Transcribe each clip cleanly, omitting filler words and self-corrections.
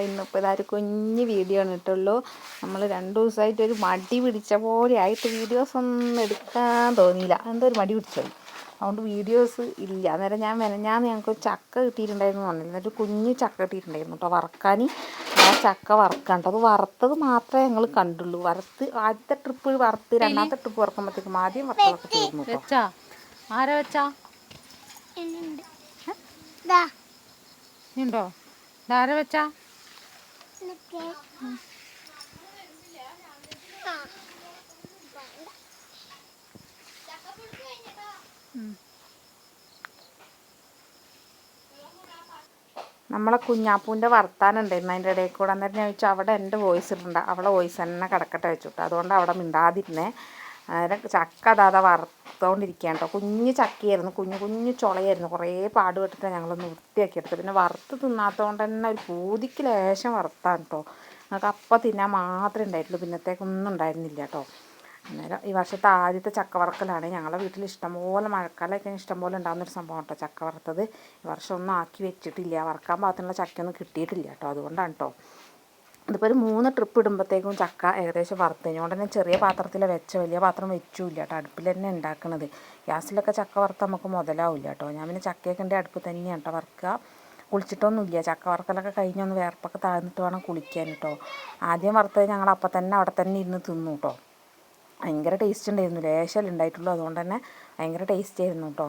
ഇന്നിപ്പോൾ ഇതൊരു കുഞ്ഞ് വീഡിയോ ആണ് ഇട്ടുള്ളൂ. നമ്മൾ 2 ദിവസമായിട്ട് ഒരു മടി പിടിച്ച പോലെ ആയിട്ട് വീഡിയോസ് ഒന്നും എടുക്കാൻ തോന്നിയില്ല. എന്തോ ഒരു മടി പിടിച്ചത്, അതുകൊണ്ട് വീഡിയോസ് ഇല്ല. അന്നേരം ഞാൻ ഞങ്ങൾക്ക് ചക്ക കിട്ടിയിട്ടുണ്ടായിരുന്നു പറഞ്ഞില്ല, എന്നിട്ട് കുഞ്ഞ് ചക്ക കിട്ടിയിട്ടുണ്ടായിരുന്നു കേട്ടോ വറക്കാൻ. ആ ചക്ക വറക്കാൻ കേട്ടോ, അത് വറുത്തത് മാത്രമേ ഞങ്ങൾ കണ്ടുള്ളൂ. ആദ്യത്തെ ട്രിപ്പ് വറുത്ത്, രണ്ടാമത്തെ ട്രിപ്പ് വറക്കുമ്പോഴത്തേക്കും ആദ്യം വറുത്തതൊക്കെ തീർന്നു കേട്ടോ. ആരാ വെച്ചാ ഉണ്ടോ? ആരാ വെച്ചാ നമ്മളെ കുഞ്ഞാപ്പൂൻ്റെ വർത്താനുണ്ടായിരുന്നു അതിൻ്റെ ഇടയിൽ കൂടെ. അന്നേരം ഞാൻ ചോദിച്ചു അവിടെ എൻ്റെ വോയിസ് ഇടണ്ട, അവളെ വോയിസ് തന്നെ കിടക്കട്ടെ വെച്ചിട്ട്, അതുകൊണ്ട് അവിടെ മിണ്ടാതിരുന്നേ. അന്നേരം ചക്ക അതാ വറുത്തോണ്ടിരിക്കുകയാണ് കേട്ടോ. കുഞ്ഞ് ചക്കയായിരുന്നു, കുഞ്ഞു ചുളയായിരുന്നു. കുറേ പാടുപെട്ടിട്ടാണ് ഞങ്ങളൊന്ന് വൃത്തിയാക്കിയെടുത്തത്. പിന്നെ വറുത്ത് തിന്നാത്തതുകൊണ്ട് തന്നെ ഒരു പൂതിക്ക് ലേശം വറുത്താണ് കേട്ടോ. നമുക്ക് അപ്പം തിന്നാൻ മാത്രമേ ഉണ്ടായിട്ടുള്ളൂ, പിന്നത്തേക്കൊന്നും ഉണ്ടായിരുന്നില്ല കേട്ടോ. അന്നേരം ഈ വർഷത്തെ ആദ്യത്തെ ചക്ക വറക്കലാണ്. ഞങ്ങളുടെ വീട്ടിൽ ഇഷ്ടംപോലെ മഴക്കാലമൊക്കെ ഇഷ്ടംപോലെ ഉണ്ടാകുന്നൊരു സംഭവം കേട്ടോ ചക്ക വറുത്തത്. ഈ വർഷം ഒന്നും ആക്കി വെച്ചിട്ടില്ല, വറക്കാൻ പാകത്തിനുള്ള ചക്കയൊന്നും കിട്ടിയിട്ടില്ല കേട്ടോ. അതുകൊണ്ടാണ് കേട്ടോ. ഇതിപ്പോൾ ഒരു 3 ട്രിപ്പ് ഇടുമ്പോഴത്തേക്കും ചക്ക ഏകദേശം വറുത്ത് കഴിഞ്ഞുകൊണ്ട് തന്നെ ചെറിയ പാത്രത്തിൽ വെച്ച, വലിയ പാത്രം വെച്ചില്ല കേട്ടോ. അടുപ്പിൽ തന്നെ ഉണ്ടാക്കണത്. ഗ്യാസിലൊക്കെ ചക്ക വറുത്ത് നമുക്ക് മുതലാവില്ല കേട്ടോ. ഞാൻ പിന്നെ ചക്കയൊക്കെ ഉണ്ട് അടുപ്പ് തന്നെയാണ് കേട്ടോ വറുക്കുക. കുളിച്ചിട്ടൊന്നുമില്ല, ചക്ക വറുക്കലൊക്കെ കഴിഞ്ഞൊന്ന് വേർപ്പൊക്കെ താഴ്ന്നിട്ട് വേണം കുളിക്കാൻ കേട്ടോ. ആദ്യം വറുത്തത് ഞങ്ങൾ അപ്പം തന്നെ അവിടെ തന്നെ ഇരുന്ന് തിന്നു കേട്ടോ. ഭയങ്കര ടേസ്റ്റ് ഉണ്ടായിരുന്നു, ലേശമല്ലേ ഉണ്ടായിട്ടുള്ളൂ, അതുകൊണ്ട് തന്നെ ഭയങ്കര ടേസ്റ്റ് ആയിരുന്നു കേട്ടോ.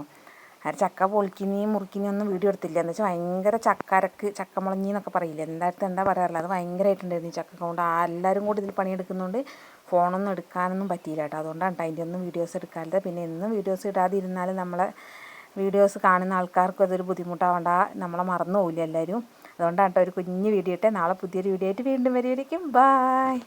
അത് ചക്ക പൊളിക്കുന്നേയും മുറിക്കുന്നേയും ഒന്നും വീഡിയോ എടുത്തില്ല. എന്ന് വെച്ചാൽ ഭയങ്കര ചക്കരക്ക് ചക്കമുളഞ്ഞി എന്നൊക്കെ പറയില്ല, എന്താ പറയാറില്ല, അത് ഭയങ്കരമായിട്ടുണ്ടായിരുന്നു ഈ ചക്ക കൊണ്ട്. എല്ലാവരും കൂടി ഇതിൽ പണിയെടുക്കുന്നതുകൊണ്ട് ഫോണൊന്നും എടുക്കാനൊന്നും പറ്റിയില്ല കേട്ടോ. അതുകൊണ്ടാണ് കേട്ടോ അതിൻ്റെ ഒന്നും വീഡിയോസ് എടുക്കാത്തത്. പിന്നെ എന്നും വീഡിയോസ് ഇടാതിരുന്നാലും നമ്മളെ വീഡിയോസ് കാണുന്ന ആൾക്കാർക്കും അതൊരു ബുദ്ധിമുട്ടാവണ്ട, നമ്മളെ മറന്നു പോവില്ല എല്ലാവരും. അതുകൊണ്ടാണ് കേട്ടോ ഒരു കുഞ്ഞ് വീഡിയോ ഇട്ടേ. നാളെ പുതിയൊരു വീഡിയോ ആയിട്ട് വീണ്ടും വരുമായിരിക്കും. ബായ്.